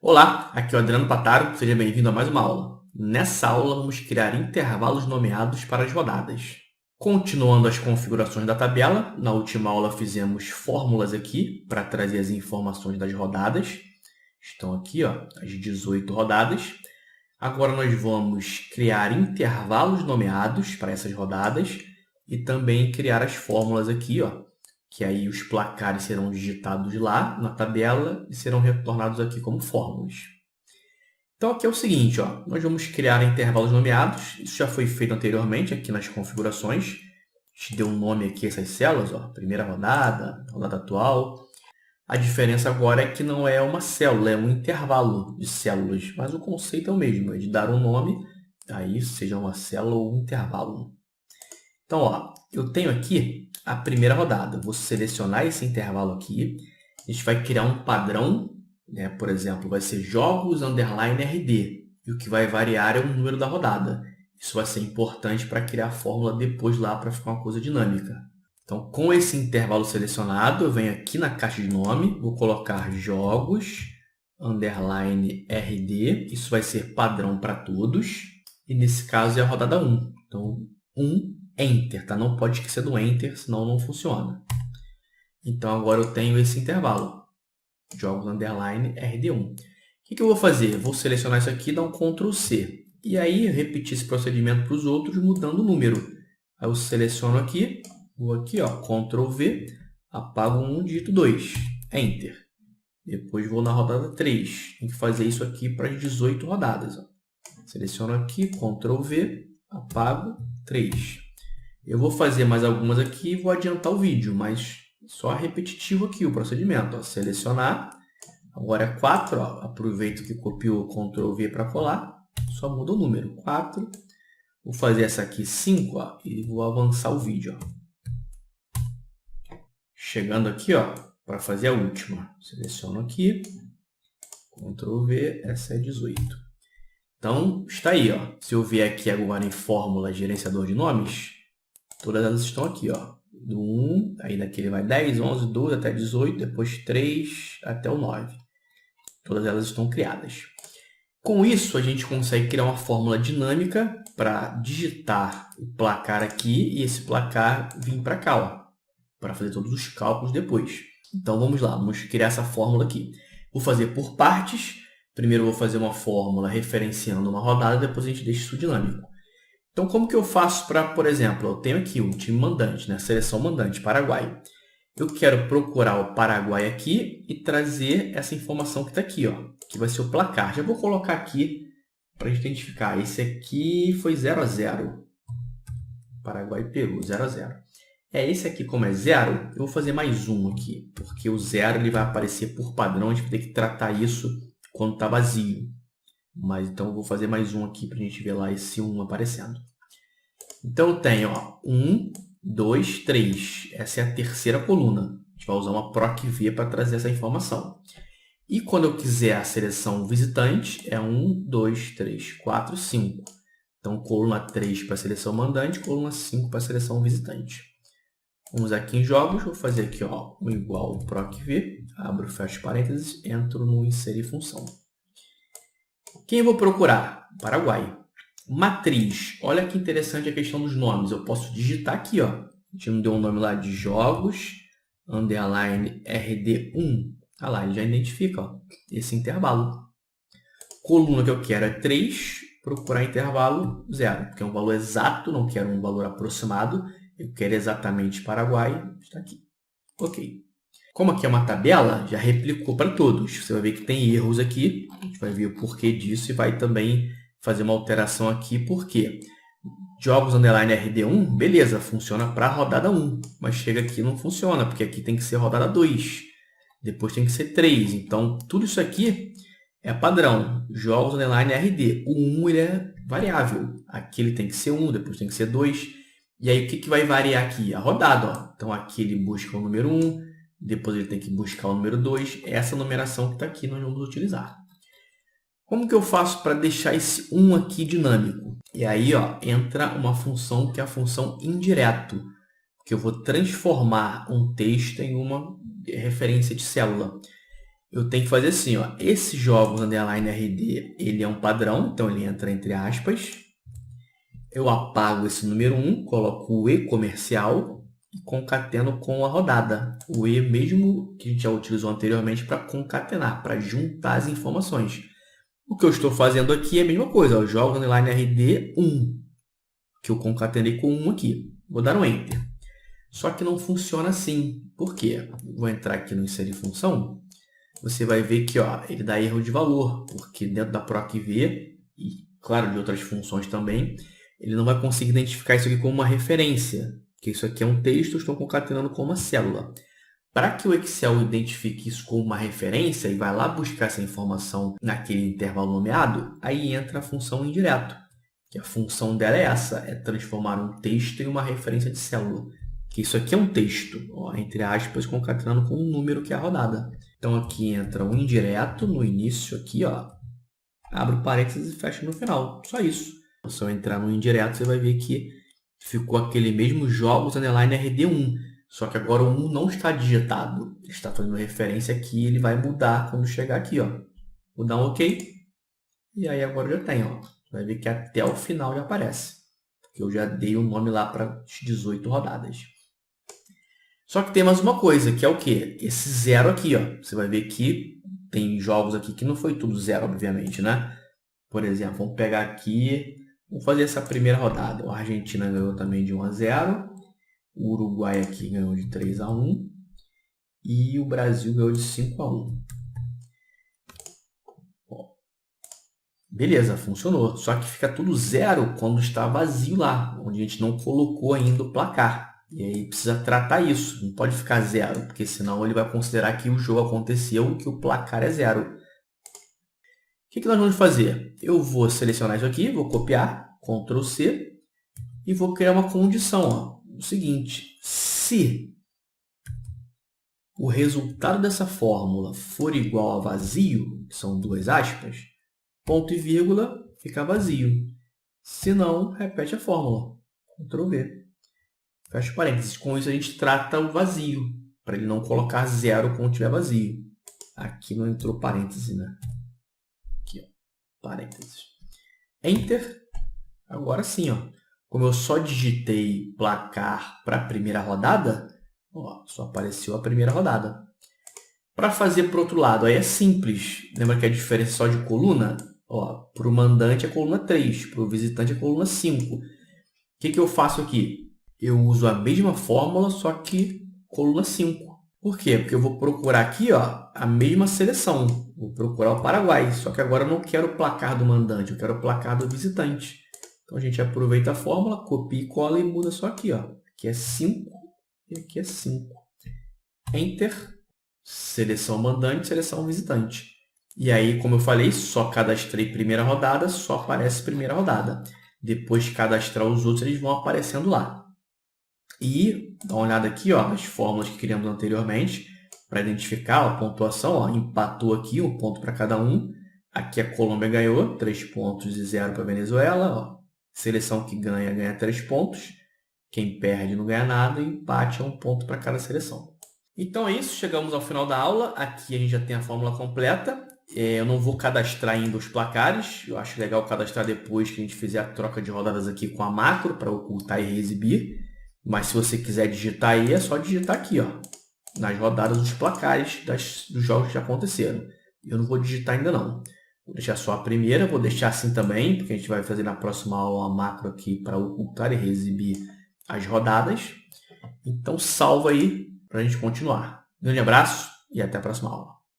Olá, aqui é o Adriano Pataro, seja bem-vindo a mais uma aula. Nessa aula vamos criar intervalos nomeados para as rodadas. Continuando as configurações da tabela, na última aula fizemos fórmulas aqui para trazer as informações das rodadas. Estão aqui, ó, as 18 rodadas. Agora nós vamos criar intervalos nomeados para essas rodadas e também criar as fórmulas aqui, ó, que aí os placares serão digitados lá na tabela e serão retornados aqui como fórmulas. Então aqui é o seguinte, ó, nós vamos criar intervalos nomeados, isso já foi feito anteriormente aqui nas configurações. A gente deu um nome aqui a essas células, ó, primeira rodada, rodada atual. A diferença agora é que não é uma célula, é um intervalo de células, mas o conceito é o mesmo, é de dar um nome, aí seja uma célula ou um intervalo. Então, ó, eu tenho aqui a primeira rodada. Vou selecionar esse intervalo aqui. A gente vai criar um padrão, né? Por exemplo, vai ser jogos underline RD. E o que vai variar é o número da rodada. Isso vai ser importante para criar a fórmula depois lá para ficar uma coisa dinâmica. Então, com esse intervalo selecionado, eu venho aqui na caixa de nome, vou colocar jogos underline RD. Isso vai ser padrão para todos. E nesse caso é a rodada 1. Então, 1 Enter, tá? Não pode esquecer do Enter, senão não funciona. Então, agora eu tenho esse intervalo. Jogos underline RD1. O que eu vou fazer? Vou selecionar isso aqui e dar um Ctrl C. E aí, repetir esse procedimento para os outros, mudando o número. Aí eu seleciono aqui, vou aqui, ó, Ctrl V, apago 1, digito 2. Enter. Depois vou na rodada 3. Tem que fazer isso aqui para as 18 rodadas. Ó. Seleciono aqui, Ctrl V, apago 3. Eu vou fazer mais algumas aqui e vou adiantar o vídeo, mas só repetitivo aqui o procedimento. Ó. Selecionar, agora é 4, ó. Aproveito que copio Ctrl V para colar, só muda o número, 4. Vou fazer essa aqui 5, ó, e vou avançar o vídeo. Ó. Chegando aqui, ó, para fazer a última. Seleciono aqui, Ctrl V, essa é 18. Então, está aí, ó. Se eu vier aqui agora em fórmula gerenciador de nomes, todas elas estão aqui, ó. Do 1, aí daqui ele vai 10, 11, 12 até 18, depois 3 até o 9. Todas elas estão criadas. Com isso, a gente consegue criar uma fórmula dinâmica para digitar o placar aqui e esse placar vir para cá, ó, para fazer todos os cálculos depois. Então, vamos lá, vamos criar essa fórmula aqui. Vou fazer por partes. Primeiro, eu vou fazer uma fórmula referenciando uma rodada, depois a gente deixa isso dinâmico. Então, como que eu faço para, por exemplo, eu tenho aqui o time mandante, né? Seleção mandante, Paraguai. Eu quero procurar o Paraguai aqui e trazer essa informação que está aqui, ó, que vai ser o placar. Já vou colocar aqui para a gente identificar. Esse aqui foi 0-0. Paraguai e Peru, 0-0. Esse aqui, como é 0, eu vou fazer mais um aqui, porque o 0 ele vai aparecer por padrão, a gente vai ter que tratar isso quando está vazio. Mas então eu vou fazer mais um aqui para a gente ver lá esse 1 aparecendo. Então eu tenho, ó, 1, 2, 3. Essa é a terceira coluna. A gente vai usar uma PROC-V para trazer essa informação. E quando eu quiser a seleção visitante, é 1, 2, 3, 4, 5. Então coluna 3 para a seleção mandante, coluna 5 para a seleção visitante. Vamos aqui em jogos, vou fazer aqui, ó, um igual PROC-V, abro, fecho parênteses, entro no inserir função. Quem eu vou procurar? Paraguai. Matriz. Olha que interessante a questão dos nomes. Eu posso digitar aqui, ó. A gente não deu um nome lá de jogos, underline RD1. Ah lá, ele já identifica, ó, esse intervalo. Coluna que eu quero é 3, procurar intervalo 0, porque é um valor exato, não quero um valor aproximado. Eu quero exatamente Paraguai, está aqui. Ok. Como aqui é uma tabela, já replicou para todos. Você vai ver que tem erros aqui. A gente vai ver o porquê disso e vai também fazer uma alteração aqui. Por quê? Jogos underline RD1, beleza, funciona para a rodada 1. Mas chega aqui e não funciona, porque aqui tem que ser rodada 2. Depois tem que ser 3. Então, tudo isso aqui é padrão. Jogos underline RD. O 1 ele é variável. Aqui ele tem que ser 1, depois tem que ser 2. E aí, o que vai variar aqui? A rodada. Ó. Então, aqui ele busca o número 1. Depois ele tem que buscar o número 2. Essa numeração que está aqui nós vamos utilizar. Como que eu faço para deixar esse 1 aqui dinâmico? E aí, ó, entra uma função que é a função indireto, que eu vou transformar um texto em uma referência de célula. eu tenho que fazer assim, ó. Esse jogos underline RD, ele é um padrão, então ele entra entre aspas. Eu apago esse número 1, coloco o E comercial e concateno com a rodada. O E mesmo que a gente já utilizou anteriormente para concatenar, para juntar as informações. O que eu estou fazendo aqui é a mesma coisa, ó. Jogo underline RD 1, que eu concatenei com 1 aqui. Vou dar um Enter. Só que não funciona assim. Por quê? Vou entrar aqui no inserir função. Você vai ver que ó, ele dá erro de valor, porque dentro da PROC-V, e claro, de outras funções também, ele não vai conseguir identificar isso aqui como uma referência, porque isso aqui é um texto, eu estou concatenando com uma célula. Para que o Excel identifique isso como uma referência e vai lá buscar essa informação naquele intervalo nomeado, aí entra a função indireto, que a função dela é essa, é transformar um texto em uma referência de célula. Que isso aqui é um texto, ó, entre aspas, concatenando com um número que é a rodada. Então aqui entra um indireto no início, aqui, ó, abro parênteses e fecho no final. Só isso. Se eu entrar no indireto, você vai ver que ficou aquele mesmo jogos underline RD1. Só que agora o 1 não está digitado. Está fazendo referência aqui, ele vai mudar quando chegar aqui, ó. Vou dar um OK. E aí agora já tem, ó. Vai ver que até o final já aparece. Porque eu já dei o nome lá para as 18 rodadas. Só que tem mais uma coisa, que é o quê? Esse 0 aqui, ó. Você vai ver que tem jogos aqui que não foi tudo 0, obviamente, né? Por exemplo, vamos pegar aqui, vamos fazer essa primeira rodada. A Argentina ganhou também de 1-0. O Uruguai aqui ganhou de 3-1. E o Brasil ganhou de 5-1. Beleza, funcionou. Só que fica tudo 0 quando está vazio lá, onde a gente não colocou ainda o placar. E aí precisa tratar isso, não pode ficar 0, porque senão ele vai considerar que o jogo aconteceu e que o placar é 0. O que nós vamos fazer? Eu vou selecionar isso aqui, vou copiar, Ctrl C, e vou criar uma condição. Ó. O seguinte, se o resultado dessa fórmula for igual a vazio, que são 2 aspas, ponto e vírgula fica vazio. Se não, repete a fórmula. Ctrl V. Fecha parênteses. Com isso a gente trata o vazio, para ele não colocar 0 quando tiver vazio. Aqui não entrou parêntese, né? Aqui, ó, parênteses. Enter. Agora sim, ó. Como eu só digitei placar para a primeira rodada, ó, só apareceu a primeira rodada. Para fazer para o outro lado, aí é simples. Lembra que a diferença é só de coluna? Para o mandante é coluna 3, para o visitante é coluna 5. O que eu faço aqui? Eu uso a mesma fórmula, só que coluna 5. Por quê? Porque eu vou procurar aqui ó, a mesma seleção. Vou procurar o Paraguai, só que agora eu não quero o placar do mandante, eu quero o placar do visitante. Então a gente aproveita a fórmula, copia e cola e muda só aqui. Ó. Aqui é 5 e aqui é 5. Enter, seleção mandante, seleção visitante. E aí, como eu falei, só cadastrei primeira rodada, só aparece primeira rodada. Depois de cadastrar os outros, eles vão aparecendo lá. E dá uma olhada aqui, ó, nas fórmulas que criamos anteriormente, para identificar a pontuação. Ó, empatou aqui, um ponto para cada um. Aqui a Colômbia ganhou, 3 pontos e 0 para a Venezuela. Ó. Seleção que ganha, ganha 3 pontos. Quem perde não ganha nada. E empate é 1 ponto para cada seleção. Então é isso, chegamos ao final da aula. Aqui a gente já tem a fórmula completa. Eu não vou cadastrar ainda os placares. Eu acho legal cadastrar depois que a gente fizer a troca de rodadas aqui com a macro para ocultar e reexibir. Mas se você quiser digitar aí, é só digitar aqui, ó, nas rodadas os placares dos jogos que já aconteceram. Eu não vou digitar ainda não. Vou deixar só a primeira, vou deixar assim também, porque a gente vai fazer na próxima aula uma macro aqui para ocultar e reexibir as rodadas. Então salva aí para a gente continuar. Um grande abraço e até a próxima aula.